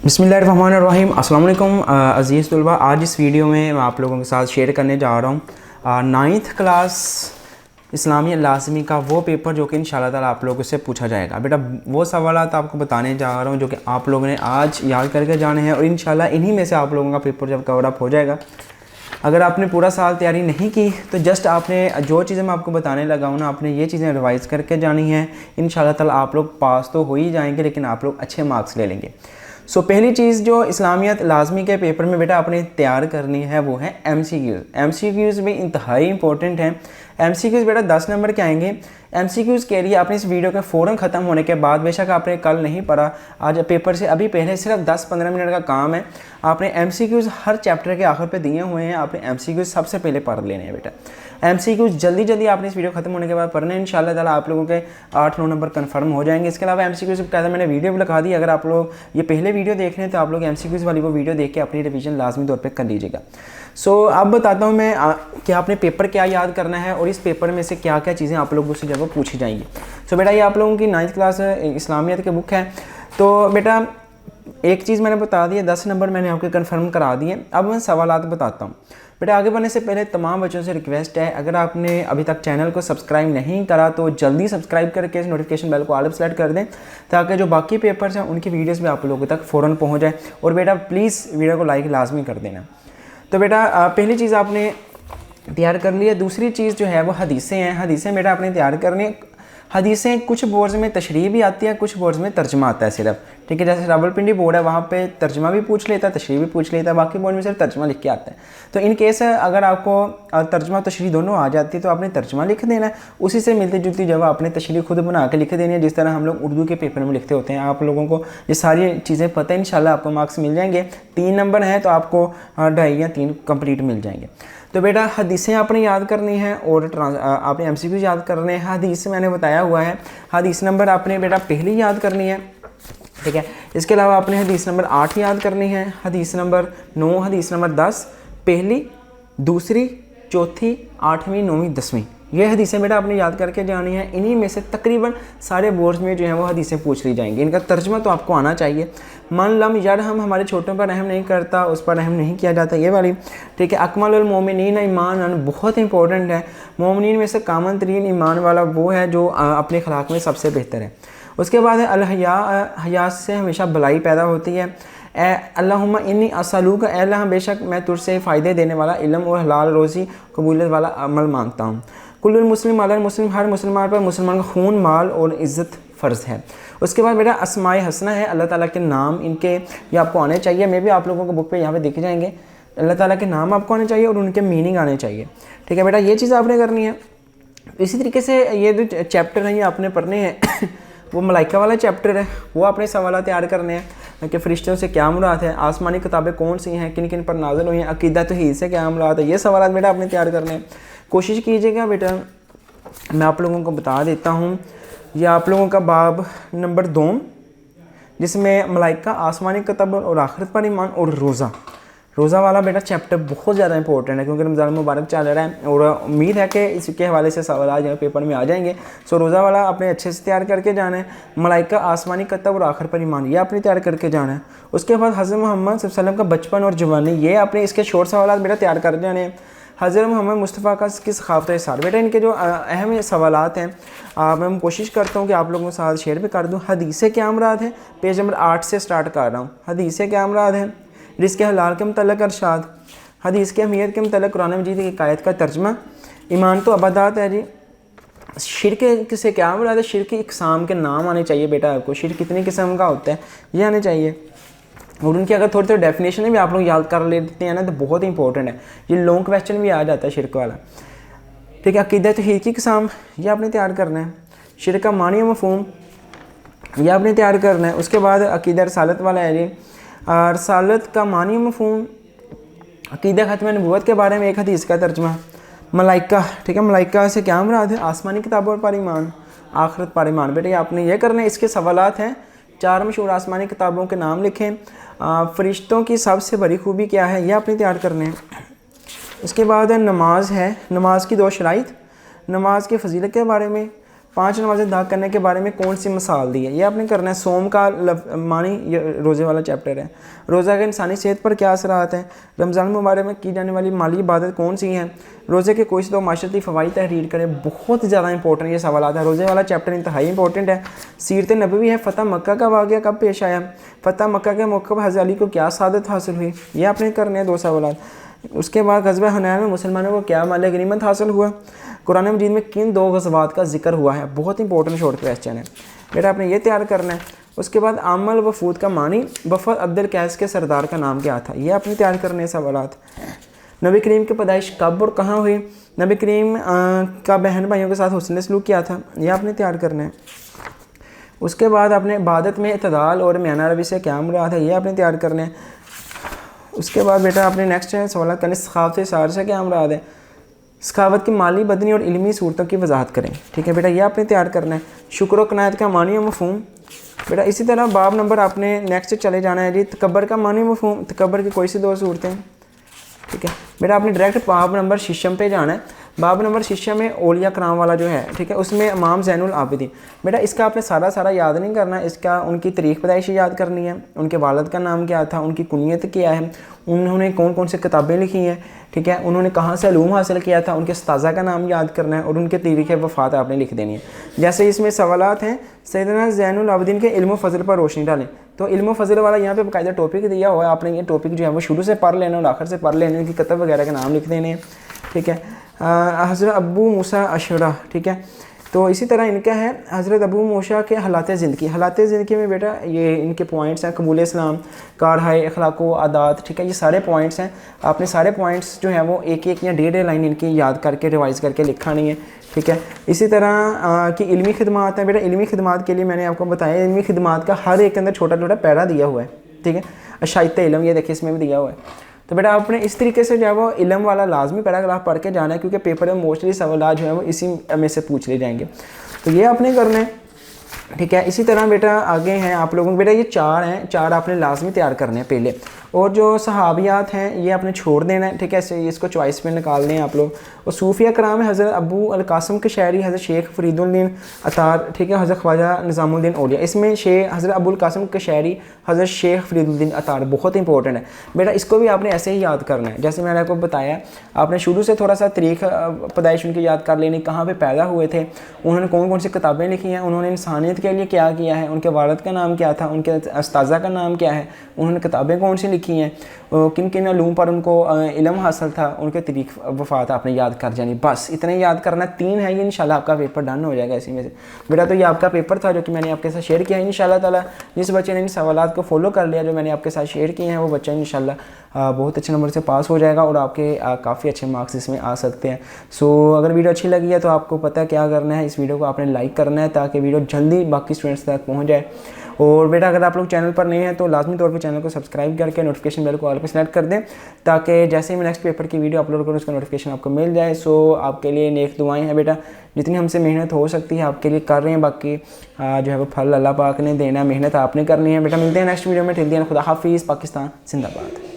बिस्मिल्लाहिर्रहमानिर्रहीम। अस्सलाम वालेकुम अज़ीज़ तलबा। आज इस वीडियो में मैं आप लोगों के साथ शेयर करने जा रहा हूँ 9th क्लास इस्लामी लाज़मी का वो पेपर जो कि इंशाअल्लाह ताला आप लोगों से पूछा जाएगा। बेटा वो सवालात आपको बताने जा रहा हूँ जो कि आप लोगों ने आज याद करके जाने हैं और इंशाअल्लाह इन्हीं में से आप लोगों का पेपर जब कवर अप हो जाएगा। अगर आपने पूरा साल तैयारी नहीं की तो जस्ट आपने जो चीज़ें मैं आपको बताने लगा हूँ ना, आपने ये चीज़ें रिवाइज़ करके जानी हैं। इंशाअल्लाह ताला आप लोग पास तो हो ही जाएंगे, लेकिन आप लोग अच्छे मार्क्स ले लेंगे। पहली चीज़ जो इस्लामियत लाज़मी के पेपर में बेटा आपने तैयार करनी है वो है MCQs भी इंतहाई इंपॉर्टेंट हैं। MCQs बेटा 10 नंबर के आएंगे। MCQs के लिए आपने इस वीडियो के फ़ौरन ख़त्म होने के बाद, बेशक आपने कल नहीं पढ़ा, आज पेपर से अभी पहले सिर्फ 10-15 मिनट का काम है। आपने MCQs हर चैप्टर के आखिर पे दिए हुए हैं, आपने MCQs सबसे पहले पढ़ लेने हैं बेटा। MCQs जल्दी आपने इस वीडियो ख़त्म होने के बाद पढ़ने हैं। इंशाअल्लाह ताला आप लोगों के 8-9 नंबर कन्फर्म हो जाएंगे। इसके अलावा MCQs कहता मैंने वीडियो भी लगा दी, अगर आप लोग ये पहले वीडियो देख रहे हैं तो आप लोग MCQs वाली वो वीडियो देख के अपनी रिवीजन लाजमी तौर पे कर लीजिएगा। अब बताता हूँ मैं कि आपने पेपर क्या याद करना है और इस पेपर में से क्या क्या चीज़ें आप लोगों से जब पूछी जाएंगी। बेटा ये आप लोगों की 9th क्लास इस्लामियत की बुक है। तो बेटा एक चीज़ मैंने बता दी है, 10 नंबर मैंने आपके कन्फर्म करा दिए। अब मैं सवालात बताता हूँ। बेटा आगे बढ़ने से पहले तमाम बच्चों से रिक्वेस्ट है, अगर आपने अभी तक चैनल को सब्सक्राइब नहीं करा तो जल्दी सब्सक्राइब करके इस नोटिफिकेशन बेल को ऑल पे सेलेक्ट कर दें, ताकि जो बाकी पेपर्स हैं उनकी वीडियोस भी आप लोगों तक फ़ौरन पहुंच जाए। और बेटा प्लीज़ वीडियो को लाइक लाजमी कर देना। तो बेटा पहली चीज़ आपने तैयार कर ली है। दूसरी चीज़ जो है वो हदीसें हैं। हदीसें बेटा आपने तैयार करनी है। हदीसें कुछ बोर्ड्स में तशरीह भी आती है, कुछ बोर्ड्स में तर्जमा आता है सिर्फ, ठीक है। जैसे रावलपिंडी बोर्ड है वहाँ पे तर्जमा भी पूछ लेता है, तशरीह भी पूछ लेता है, बाकी बोर्ड में सिर्फ तर्जमा लिख के आता है। तो इन केस अगर आपको तर्जमा तशरीह दोनों आ जाती है तो आपने तर्जमा लिख देना है, उसी से मिलती जुलती जगह आपने तशरीह खुद बना के लिख देनी है, जिस तरह हम लोग उर्दू के पेपर में लिखते होते हैं। आप लोगों को ये सारी चीज़ें पता है, इंशाल्लाह आपको मार्क्स मिल जाएंगे। 3 नंबर हैं तो आपको 2.5 या 3 कंप्लीट मिल जाएंगे। तो बेटा हदीसें आपने याद करनी है और आपने MCQ याद करने हैं। हदीस मैंने बताया हुआ है, हदीस नंबर आपने बेटा पहली याद करनी है, ठीक है। इसके अलावा आपने हदीस नंबर 8 याद करनी है, हदीस नंबर 9, हदीस नंबर 10, पहली, दूसरी, चौथी, 8वीं, 9वीं, 10वीं, ये हदीसें बेटा आपने याद करके जानी है। इन्हीं में से तकरीबन सारे बोर्ड्स में जो है वो हदीसें पूछ ली जाएंगी। इनका तर्जमा तो आपको आना चाहिए। मन लम यरहम, हमारे छोटों पर रहम नहीं करता, उस पर रहम नहीं किया जाता, ये वाली, ठीक है। अकमलुल मोमिनीन ईमानन बहुत इंपॉर्टेंट है। मोमिनीन में से कामन तरीन ईमान वाला वो है जो अपने अखलाक में सबसे बेहतर है। उसके बाद है अलहया, हया से हमेशा भलाई पैदा होती है। अल्लाहुम्मा इन्नी असलूका, अल्लाह बेशक मैं तुझसे फ़ायदे देने वाला इल्म और हलाल रोज़ी कबूलियत वाला अमल मांगता हूँ। कुल्लुल मुस्लिम अलल मुस्लिम, हर मुसलमान पर मुसलमान का खून, माल और इज़्ज़त फ़र्ज़ है। उसके बाद बेटा अस्माए हसना है, अल्लाह ताला के नाम इनके ये आपको आने चाहिए। मैं भी आप लोगों को बुक पे यहाँ पे देखे जाएंगे, अल्लाह ताला के नाम आपको आने चाहिए और उनके मीनिंग आने चाहिए, ठीक है बेटा। ये चीज़ आपने करनी है। इसी तरीके से ये जो चैप्टर हैं ये आपने पढ़ने हैं वो मलाइका वाला चैप्टर है, वो आपने सवाल तैयार करने हैं कि फ़रिश्तों से क्या मुराद है, आसमानी किताबें कौन सी हैं, किन किन पर नाज़िल हुई हैं, अक़ीदा तौहीद से क्या मुराद है, ये सवाल बेटा आपने तैयार करने हैं। कोशिश कीजिएगा बेटा, मैं आप लोगों को बता देता हूँ, ये आप लोगों का बाब नंबर 2 जिसमें मलाइका, आसमानी किताब और आखिरत पर ईमान और रोज़ा वाला बेटा चैप्टर बहुत ज़्यादा इंपॉर्टेंट है, क्योंकि रमज़ान मुबारक चल रहा है और उम्मीद है कि इसके हवाले से सवाल आज पेपर में आ जाएंगे। रोज़ा वाला आपने अच्छे से तैयार करके जाना है। मलाइका, आसमानी किताब और आखिर पर ईमान, ये आपने तैयार करके जाना है। उसके बाद हज़रत मोहम्मद सल्लल्लाहु अलैहि वसल्लम का बचपन और जवानी, ये आपने इसके शॉर्ट सवाल बेटा तैयार कर जाने हैं। हज़रत मोहम्मद मुस्तफ़ा का की सखावत इरसाल, बेटा इनके जो अहम सवालात हैं मैं कोशिश करता हूँ कि आप लोगों के साथ शेयर भी कर दूँ। हदीसें क्या मुराद है, पेज नंबर 8 से स्टार्ट कर रहा हूँ। हदीसें क्या मुराद है, रिज़्क़ हलाल के मुतल्लिक़ इरशाद, हदीस की अहमियत के मुतल्लिक़ कुरान मजीद की आयत का तर्जमा, ईमान तो अबदात है जी। शिरक से क्या मुराद है, शिरक की इक़साम के नाम आने चाहिए बेटा आपको, शिरक कितनी किस्म का होता है ये आने चाहिए। और उनकी अगर थोड़ी डेफिनेशन भी आप लोग याद कर लेते हैं ना तो बहुत इंपॉर्टेंट है, ये लॉन्ग क्वेश्चन भी आ जाता है शिरक वाला, ठीक है। अक़ीदा तौहीद की इक़साम, ये आपने तैयार करना है। शिरक का मानी मफ़हूम, ये आपने तैयार करना है। उसके बाद अक़ीदा रसालत वाला है जी, रसालत का मानी मफ़हूम, अक़ीदा ख़त्म नबूवत के बारे में एक हदीस का तर्जमा, मलाइका, ठीक है। मलाइका से क्या मुराद है, आसमानी किताबों पर ईमान, आखिरत पर ईमान, बेटा आपने ये करना है। इसके सवालात हैं, 4 मशहूर आसमानी किताबों के नाम लिखें, फ़रिश्तों की सबसे बड़ी खूबी क्या है, ये आपने तैयार करने हैं। उसके बाद नमाज है, नमाज की 2 शराइत, नमाज की फजीलत के बारे में, 5 नमाज़ें अदा करने के बारे में कौन सी मिसाल दी है, ये आपने करना है। सोम का मानी, ये रोज़े वाला चैप्टर है। रोज़ा के इंसानी सेहत पर क्या असरात हैं, रमज़ान मुबारक में की जाने वाली माली इबादत कौन सी है, रोज़े के कोई से 2 माशरती फ़वाइद तहरीर करें। बहुत ज़्यादा इंपॉर्टेंट ये सवाल है। रोज़े वाला चैप्टर इंतहाई इंपॉर्टेंट है। सीरत नबवी है। फ़तह मक्का का वाक़या कब पेश आया, फ़तह मक्का के मौके पर हज़रत अली को क्या सादत हासिल हुई, ये आपने करने हैं 2 सवाल। उसके बाद ग़ज़वा हुनैन में मुसलमानों को क्या माल गनीमत हासिल हुआ, कुरान मजीद में किन 2 ग़ज़वात का जिक्र हुआ है। बहुत इंपॉर्टेंट शॉर्ट क्वेश्चन है बेटा, आपने ये तैयार करना है। उसके बाद आमल वफूद का मानी, वफ़द अब्दुल कैस के सरदार का नाम क्या था, ये आपने तैयार करने सवालात। नबी करीम की पैदाइश कब और कहाँ हुई, नबी करीम का बहन भाइयों के साथ हुस्न सलूक किया था, ये आपने तैयार करना है। उसके बाद आपने इबादत में इत्तदाल और मियाना रवि से क्या मुराद है, ये आपने तैयार करना है। उसके बाद बेटा आपने नेक्स्ट है सवाल करने सखावत इशार से क्या मुराद है, सखावत की माली, बदनी और इल्मी सूरतों की वजाहत करें। ठीक है बेटा, ये आपने तैयार करना है। शुक्र व कनायत का मानी और मफहूम बेटा। इसी तरह बाब नंबर आपने नेक्स्ट चले जाना है जी, तकब्बर का मानी मफहूम, तकब्बर की कोई सी 2 सूरतें। ठीक है बेटा, आपने डायरेक्ट बाब नंबर शिशम पे जाना है। बाब नंबर शिशम में औलिया कराम वाला जो है, ठीक है, उसमें इमाम ज़ैनुल आबिदीन। बेटा इसका आपने सारा याद नहीं करना, इसका उनकी तारीख़ पैदाइश याद करनी है, उनके वालिद का नाम क्या था, उनकी कुनियत क्या है, उन्होंने कौन कौन से किताबें लिखी हैं, ठीक है, उन्होंने कहाँ से इल्म हासिल किया था, उनके उस्ताज़ा का नाम याद करना है और उनके तारीख़ वफ़ात आपने लिख देनी है। जैसे इसमें सवालात हैं, सैयदना ज़ैनुल आबिदीन के इल्म व फ़ज़ल पर रोशनी डालें। तो इल्म व फ़ज़ल वाला यहाँ पे बाकायदा टॉपिक दिया हुआ है, आपने ये टॉपिक जो है वो शुरू से पढ़ लेना और आखिर से पढ़ लेने, उनकी किताब वगैरह का नाम लिख देने हैं। ठीक है, हज़रत अबू मूसा अशरा, ठीक है, तो इसी तरह इनका है हज़रत अबू मूसा के हालात ज़िंदगी में बेटा ये इनके पॉइंट्स हैं, कबूल इस्लाम, कारहाय अखलाक व आदात, ठीक है, ये सारे पॉइंट्स हैं। आपने सारे पॉइंट्स जो हैं वो एक या 1.5 लाइन इनकी याद करके रिवाइज़ करके लिखा नहीं है। ठीक है, इसी तरह की इल्मी खिदमात हैं बेटा। इल्मी खिदमात के लिए मैंने आपको बताया, इल्मी खिदमात का हर एक के अंदर छोटा छोटा पैरा दिया हुआ है। ठीक है, अशाइत इल्म, ये देखिए इसमें भी दिया हुआ है। तो बेटा आपने इस तरीके से जो है वो इल्म वाला लाजमी पैराग्राफ पढ़ के जाना है, क्योंकि पेपर में मोस्टली सवाल जो है वो इसी में से पूछ लिए जाएंगे, तो ये आपने करना है। ठीक है, इसी तरह बेटा आगे हैं आप लोगों को, बेटा ये 4 हैं, 4 आपने लाजमी तैयार करने हैं पहले, और जो सहाबियात हैं ये आपने छोड़ देना है। ठीक है, इसको चॉइस में निकाल दें आप लोग। और सूफिया कराम है हज़रत अबू अल कासिम के शायरी, हज़रत शेख फरीदुद्दीन अतार, ठीक है, हज़रत ख्वाजा निज़ामुद्दीन औलिया। इसमें हज़रत अबुल कासिम के शायरी, हज़रत शेख फरीदुद्दीन अतार, बहुत इंपॉर्टेंट है बेटा, इसको भी आपने ऐसे ही याद करना है जैसे मैंने आपको बताया। आपने शुरू से थोड़ा सा तारीख़ पैदाइश उनकी याद कर लेनी, कहाँ पर पैदा हुए थे, उन्होंने कौन कौन सी किताबें लिखी हैं, उन्होंने इंसानियत के लिए क्या किया है, उनके वालिद का नाम क्या था, उनके उस्ताज़ा का नाम क्या है, उन्होंने किताबें कौन सी लिखी हैं, किन किन इल्म पर उनको इल्म हासिल था, उनके तारीख़ वफ़ात आपने याद कर जानी। बस इतने याद करना, 3 है ये, इंशाल्लाह आपका पेपर डन हो जाएगा इसी में से बेटा। तो ये आपका पेपर था जो कि मैंने आपके साथ शेयर किया है। इंशाल्लाह ताला जिस बच्चे ने इन सवालात को फॉलो कर लिया जो मैंने आपके साथ शेयर किए हैं, वो बच्चा इंशाल्लाह बहुत अच्छे नंबर से पास हो जाएगा और आपके काफ़ी अच्छे मार्क्स इसमें आ सकते हैं। सो अगर वीडियो अच्छी लगी है तो आपको पता है क्या करना है, इस वीडियो को आपने लाइक करना है ताकि वीडियो जल्दी बाकी स्टूडेंट्स तक पहुँच जाए। और बेटा अगर आप लोग चैनल पर नए हैं तो लाजमी तौर पे चैनल को सब्सक्राइब करके नोटिफिकेशन बेल को ऑल पे सेलेक्ट कर दें, ताकि जैसे ही मैं नेक्स्ट पेपर की वीडियो अपलोड करूँ उसका नोटिफिकेशन आपको मिल जाए। सो आपके लिए नेक दुआएं हैं बेटा, जितनी हमसे मेहनत हो सकती है आपके लिए कर रहे हैं, बाकी जो है वो फल अल्लाह पाक ने देना, मेहनत आपने करनी है बेटा। मिलते हैं नेक्स्ट वीडियो में, टिल देन खुदा हाफिज़, पाकिस्तान जिंदाबाद।